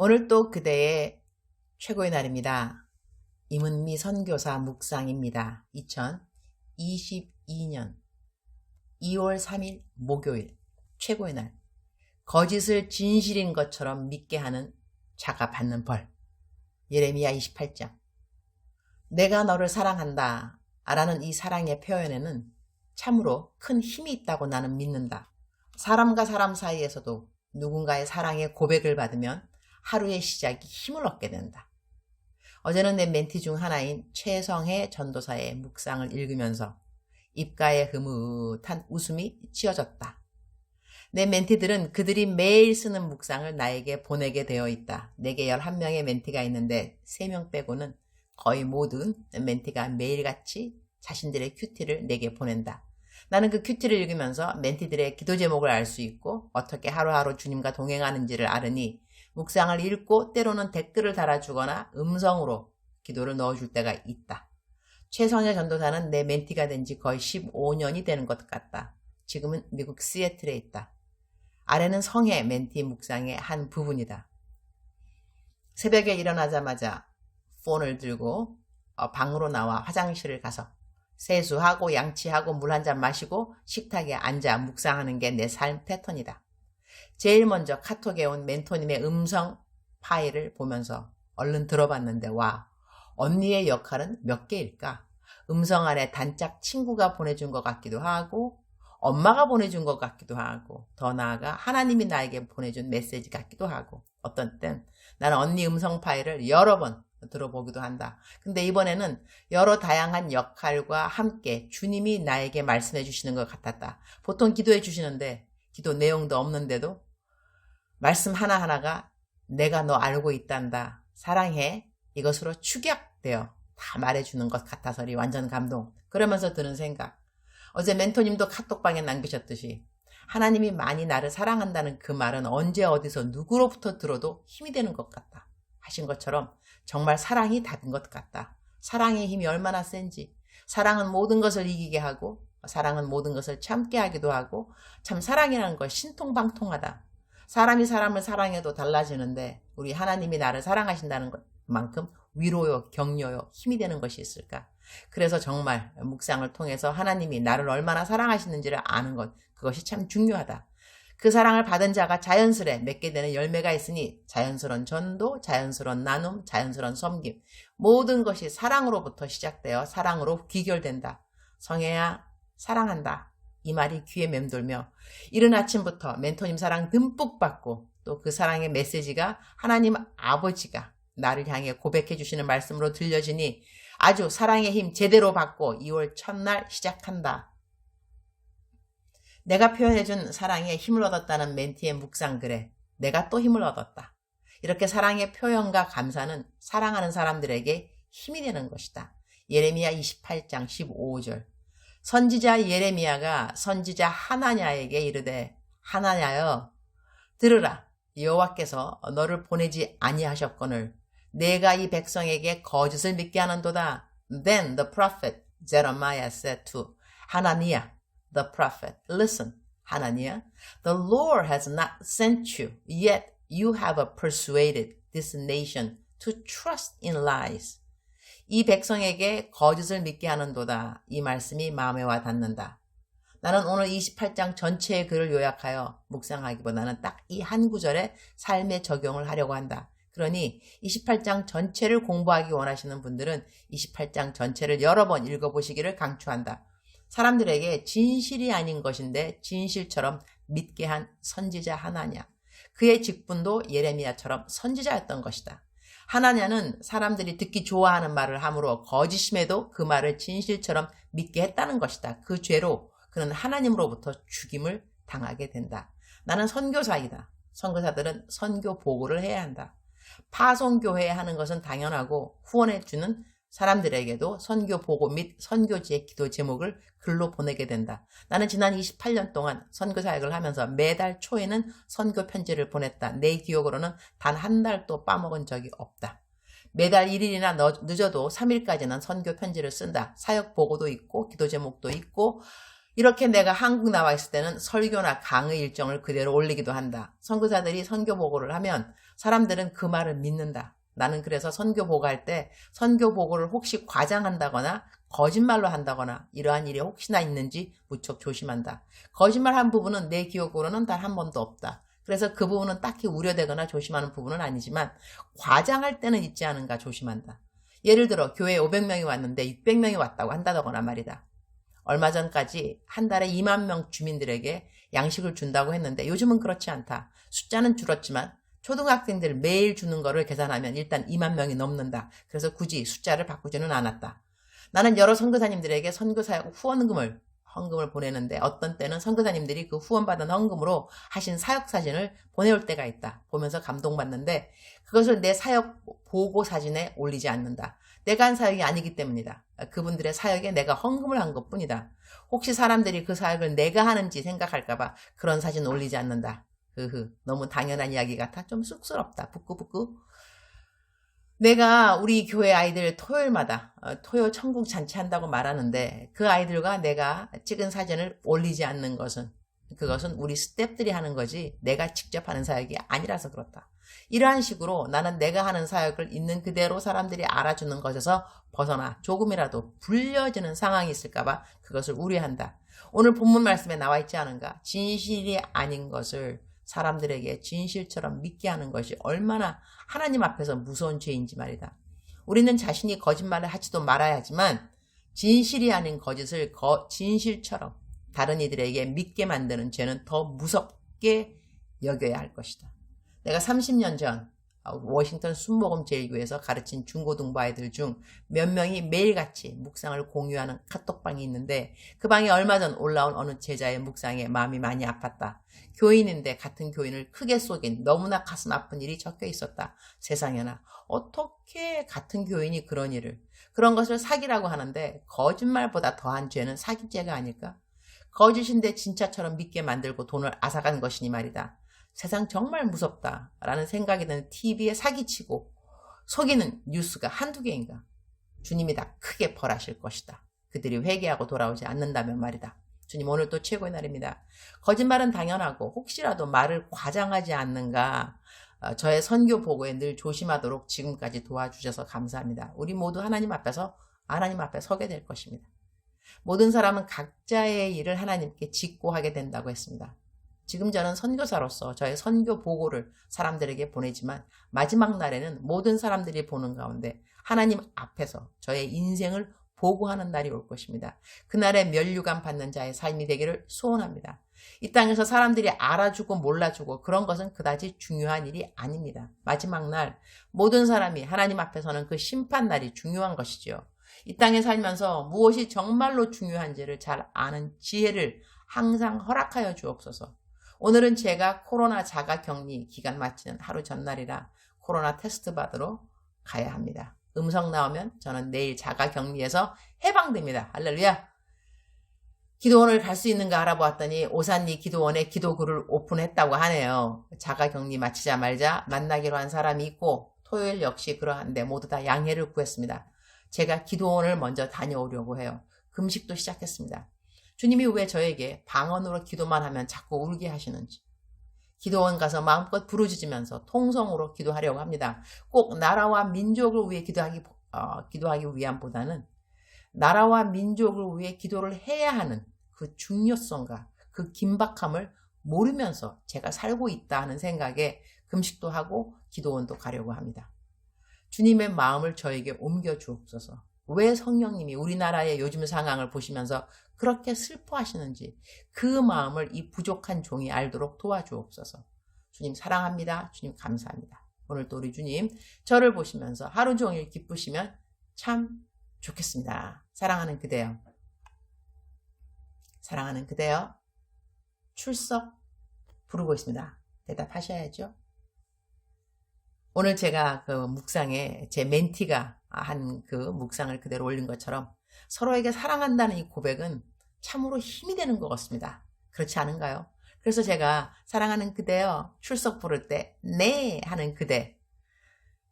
오늘 또 그대의 최고의 날입니다. 임은미 선교사 묵상입니다. 2022년 2월 3일 목요일 최고의 날. 거짓을 진실인 것처럼 믿게 하는 자가 받는 벌. 예레미야 28장. 내가 너를 사랑한다 라는 이 사랑의 표현에는 참으로 큰 힘이 있다고 나는 믿는다. 사람과 사람 사이에서도 누군가의 사랑의 고백을 받으면 하루의 시작이 힘을 얻게 된다. 어제는 내 멘티 중 하나인 최성혜 전도사의 묵상을 읽으면서 입가에 흐뭇한 웃음이 지어졌다. 내 멘티들은 그들이 매일 쓰는 묵상을 나에게 보내게 되어 있다. 내게 11명의 멘티가 있는데 3명 빼고는 거의 모든 멘티가 매일같이 자신들의 큐티를 내게 보낸다. 나는 그 큐티를 읽으면서 멘티들의 기도 제목을 알 수 있고 어떻게 하루하루 주님과 동행하는지를 알으니 묵상을 읽고 때로는 댓글을 달아주거나 음성으로 기도를 넣어줄 때가 있다. 최성혜 전도사는 내 멘티가 된 지 거의 15년이 되는 것 같다. 지금은 미국 시애틀에 있다. 아래는 성혜 멘티 묵상의 한 부분이다. 새벽에 일어나자마자 폰을 들고 방으로 나와 화장실을 가서 세수하고 양치하고 물 한 잔 마시고 식탁에 앉아 묵상하는 게 내 삶 패턴이다. 제일 먼저 카톡에 온 멘토님의 음성 파일을 보면서 얼른 들어봤는데 와, 언니의 역할은 몇 개일까? 음성 안에 단짝 친구가 보내준 것 같기도 하고 엄마가 보내준 것 같기도 하고 더 나아가 하나님이 나에게 보내준 메시지 같기도 하고 어떤 땐 나는 언니 음성 파일을 여러 번 들어보기도 한다. 근데 이번에는 여러 다양한 역할과 함께 주님이 나에게 말씀해 주시는 것 같았다. 보통 기도해 주시는데 기도 내용도 없는데도 말씀 하나하나가 내가 너 알고 있단다. 사랑해. 이것으로 축약되어 다 말해주는 것 같아서리 완전 감동. 그러면서 드는 생각. 어제 멘토님도 카톡방에 남기셨듯이 하나님이 많이 나를 사랑한다는 그 말은 언제 어디서 누구로부터 들어도 힘이 되는 것 같다. 하신 것처럼 정말 사랑이 답인 것 같다. 사랑의 힘이 얼마나 센지. 사랑은 모든 것을 이기게 하고 사랑은 모든 것을 참게 하기도 하고 참 사랑이라는 것 신통방통하다. 사람이 사람을 사랑해도 달라지는데 우리 하나님이 나를 사랑하신다는 것만큼 위로요, 격려요, 힘이 되는 것이 있을까? 그래서 정말 묵상을 통해서 하나님이 나를 얼마나 사랑하시는지를 아는 것, 그것이 참 중요하다. 그 사랑을 받은 자가 자연스레 맺게 되는 열매가 있으니 자연스러운 전도, 자연스러운 나눔, 자연스러운 섬김, 모든 것이 사랑으로부터 시작되어 사랑으로 귀결된다. 성혜야, 사랑한다. 이 말이 귀에 맴돌며 이른 아침부터 멘토님 사랑 듬뿍 받고 또 그 사랑의 메시지가 하나님 아버지가 나를 향해 고백해 주시는 말씀으로 들려지니 아주 사랑의 힘 제대로 받고 2월 첫날 시작한다. 내가 표현해준 사랑에 힘을 얻었다는 멘티의 묵상글에 내가 또 힘을 얻었다. 이렇게 사랑의 표현과 감사는 사랑하는 사람들에게 힘이 되는 것이다. 예레미야 28장 15절. 선지자 예레미야가 선지자 하나냐에게 이르되 하나냐여 들으라. 여호와께서 너를 보내지 아니하셨거늘 내가 이 백성에게 거짓을 믿게 하는도다. Then the prophet Jeremiah said to Hananiah the prophet, listen, Hananiah, the Lord has not sent you, yet you have persuaded this nation to trust in lies. 이 백성에게 거짓을 믿게 하는도다. 이 말씀이 마음에 와 닿는다. 나는 오늘 28장 전체의 글을 요약하여 묵상하기보다는 딱 이 한 구절에 삶에 적용을 하려고 한다. 그러니 28장 전체를 공부하기 원하시는 분들은 28장 전체를 여러 번 읽어보시기를 강추한다. 사람들에게 진실이 아닌 것인데 진실처럼 믿게 한 선지자 하나냐. 그의 직분도 예레미야처럼 선지자였던 것이다. 하나냐는 사람들이 듣기 좋아하는 말을 함으로 거짓임에도 그 말을 진실처럼 믿게 했다는 것이다. 그 죄로 그는 하나님으로부터 죽임을 당하게 된다. 나는 선교사이다. 선교사들은 선교 보고를 해야 한다. 파송교회에 하는 것은 당연하고 후원해주는 사람들에게도 선교 보고 및 선교지의 기도 제목을 글로 보내게 된다. 나는 지난 28년 동안 선교사역을 하면서 매달 초에는 선교 편지를 보냈다. 내 기억으로는 단 한 달도 빠먹은 적이 없다. 매달 1일이나 늦어도 3일까지는 선교 편지를 쓴다. 사역 보고도 있고 기도 제목도 있고 이렇게 내가 한국 나와 있을 때는 설교나 강의 일정을 그대로 올리기도 한다. 선교사들이 선교 보고를 하면 사람들은 그 말을 믿는다. 나는 그래서 선교 보고할 때 선교 보고를 혹시 과장한다거나 거짓말로 한다거나 이러한 일이 혹시나 있는지 무척 조심한다. 거짓말한 부분은 내 기억으로는 단 한 번도 없다. 그래서 그 부분은 딱히 우려되거나 조심하는 부분은 아니지만 과장할 때는 있지 않은가 조심한다. 예를 들어 교회에 500명이 왔는데 600명이 왔다고 한다거나 말이다. 얼마 전까지 한 달에 2만 명 주민들에게 양식을 준다고 했는데 요즘은 그렇지 않다. 숫자는 줄었지만 초등학생들 매일 주는 거를 계산하면 일단 2만 명이 넘는다. 그래서 굳이 숫자를 바꾸지는 않았다. 나는 여러 선교사님들에게 선교사역 헌금을 보내는데 어떤 때는 선교사님들이 그 후원받은 헌금으로 하신 사역 사진을 보내올 때가 있다. 보면서 감동받는데 그것을 내 사역 보고 사진에 올리지 않는다. 내가 한 사역이 아니기 때문이다. 그분들의 사역에 내가 헌금을 한 것뿐이다. 혹시 사람들이 그 사역을 내가 하는지 생각할까봐 그런 사진 올리지 않는다. 너무 당연한 이야기 같아 좀 쑥스럽다. 부끄부끄. 내가 우리 교회 아이들 토요일마다 토요 천국 잔치한다고 말하는데 그 아이들과 내가 찍은 사진을 올리지 않는 것은 그것은 우리 스태프들이 하는 거지 내가 직접 하는 사역이 아니라서 그렇다. 이러한 식으로 나는 내가 하는 사역을 있는 그대로 사람들이 알아주는 것에서 벗어나 조금이라도 불려지는 상황이 있을까봐 그것을 우려한다. 오늘 본문 말씀에 나와 있지 않은가? 진실이 아닌 것을 사람들에게 진실처럼 믿게 하는 것이 얼마나 하나님 앞에서 무서운 죄인지 말이다. 우리는 자신이 거짓말을 하지도 말아야 하지만 진실이 아닌 거짓을 진실처럼 다른 이들에게 믿게 만드는 죄는 더 무섭게 여겨야 할 것이다. 내가 30년 전 워싱턴 순복음 제일교회에서 가르친 중고등부 아이들 중 몇 명이 매일같이 묵상을 공유하는 카톡방이 있는데 그 방에 얼마 전 올라온 어느 제자의 묵상에 마음이 많이 아팠다. 교인인데 같은 교인을 크게 속인 너무나 가슴 아픈 일이 적혀 있었다. 세상에나 어떻게 같은 교인이 그런 것을 사기라고 하는데 거짓말보다 더한 죄는 사기죄가 아닐까? 거짓인데 진짜처럼 믿게 만들고 돈을 앗아간 것이니 말이다. 세상 정말 무섭다 라는 생각이 드는 TV에 사기치고 속이는 뉴스가 한두 개인가? 주님이 다 크게 벌하실 것이다. 그들이 회개하고 돌아오지 않는다면 말이다. 주님 오늘 또 최고의 날입니다. 거짓말은 당연하고 혹시라도 말을 과장하지 않는가 저의 선교 보고에 늘 조심하도록 지금까지 도와주셔서 감사합니다. 우리 모두 하나님 앞에 서게 될 것입니다. 모든 사람은 각자의 일을 하나님께 짓고 하게 된다고 했습니다. 지금 저는 선교사로서 저의 선교 보고를 사람들에게 보내지만 마지막 날에는 모든 사람들이 보는 가운데 하나님 앞에서 저의 인생을 보고하는 날이 올 것입니다. 그날에 면류관 받는 자의 삶이 되기를 소원합니다. 이 땅에서 사람들이 알아주고 몰라주고 그런 것은 그다지 중요한 일이 아닙니다. 마지막 날 모든 사람이 하나님 앞에서는 그 심판 날이 중요한 것이죠. 이 땅에 살면서 무엇이 정말로 중요한지를 잘 아는 지혜를 항상 허락하여 주옵소서. 오늘은 제가 코로나 자가격리 기간 마치는 하루 전날이라 코로나 테스트 받으러 가야 합니다. 음성 나오면 저는 내일 자가격리에서 해방됩니다. 할렐루야. 기도원을 갈 수 있는가 알아보았더니 오산리 기도원에 기도글을 오픈했다고 하네요. 자가격리 마치자마자 만나기로 한 사람이 있고 토요일 역시 그러한데 모두 다 양해를 구했습니다. 제가 기도원을 먼저 다녀오려고 해요. 금식도 시작했습니다. 주님이 왜 저에게 방언으로 기도만 하면 자꾸 울게 하시는지. 기도원 가서 마음껏 부르짖으면서 통성으로 기도하려고 합니다. 꼭 나라와 민족을 위해 기도하기 위함보다는 나라와 민족을 위해 기도를 해야 하는 그 중요성과 그 긴박함을 모르면서 제가 살고 있다 하는 생각에 금식도 하고 기도원도 가려고 합니다. 주님의 마음을 저에게 옮겨 주옵소서. 왜 성령님이 우리나라의 요즘 상황을 보시면서 그렇게 슬퍼하시는지 그 마음을 이 부족한 종이 알도록 도와주옵소서. 주님 사랑합니다. 주님 감사합니다. 오늘 또 우리 주님 저를 보시면서 하루 종일 기쁘시면 참 좋겠습니다. 사랑하는 그대여. 사랑하는 그대여. 출석 부르고 있습니다. 대답하셔야죠. 오늘 제가 그 묵상에 제 멘티가 한 그 묵상을 그대로 올린 것처럼 서로에게 사랑한다는 이 고백은 참으로 힘이 되는 것 같습니다. 그렇지 않은가요? 그래서 제가 사랑하는 그대여 출석 부를 때 네 하는 그대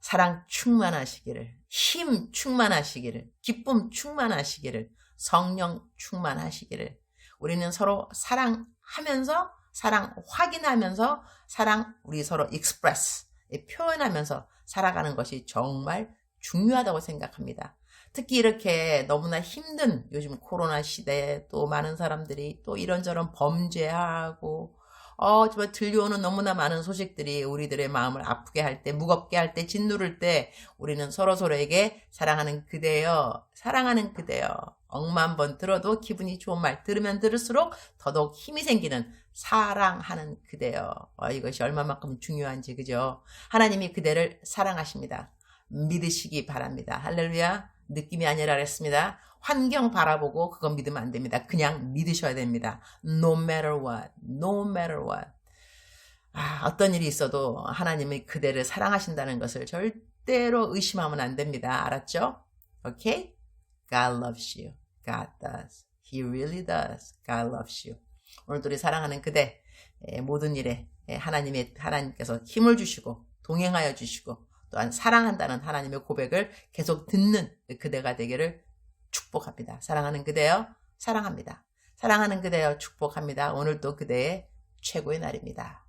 사랑 충만하시기를 힘 충만하시기를 기쁨 충만하시기를 성령 충만하시기를 우리는 서로 사랑하면서, 사랑 확인하면서, 사랑 우리 서로 익스프레스, 표현하면서 살아가는 것이 정말 중요하다고 생각합니다. 특히 이렇게 너무나 힘든 요즘 코로나 시대에 또 많은 사람들이 또 이런저런 범죄하고 정말 들려오는 너무나 많은 소식들이 우리들의 마음을 아프게 할 때, 무겁게 할 때, 짓누를 때 우리는 서로서로에게 사랑하는 그대여, 사랑하는 그대여, 억만 번 들어도 기분이 좋은 말, 들으면 들을수록 더더욱 힘이 생기는 사랑하는 그대여. 이것이 얼마만큼 중요한지, 그죠? 하나님이 그대를 사랑하십니다. 믿으시기 바랍니다. 할렐루야. 느낌이 아니라 그랬습니다. 환경 바라보고 그건 믿으면 안 됩니다. 그냥 믿으셔야 됩니다. No matter what, no matter what. 어떤 일이 있어도 하나님이 그대를 사랑하신다는 것을 절대로 의심하면 안 됩니다. 알았죠? Okay? God loves you. God does. He really does. God loves you. 오늘도 우리 사랑하는 그대, 모든 일에 하나님께서 힘을 주시고 동행하여 주시고 또한 사랑한다는 하나님의 고백을 계속 듣는 그대가 되기를 축복합니다. 사랑하는 그대여, 사랑합니다. 사랑하는 그대여, 축복합니다. 오늘도 그대의 최고의 날입니다.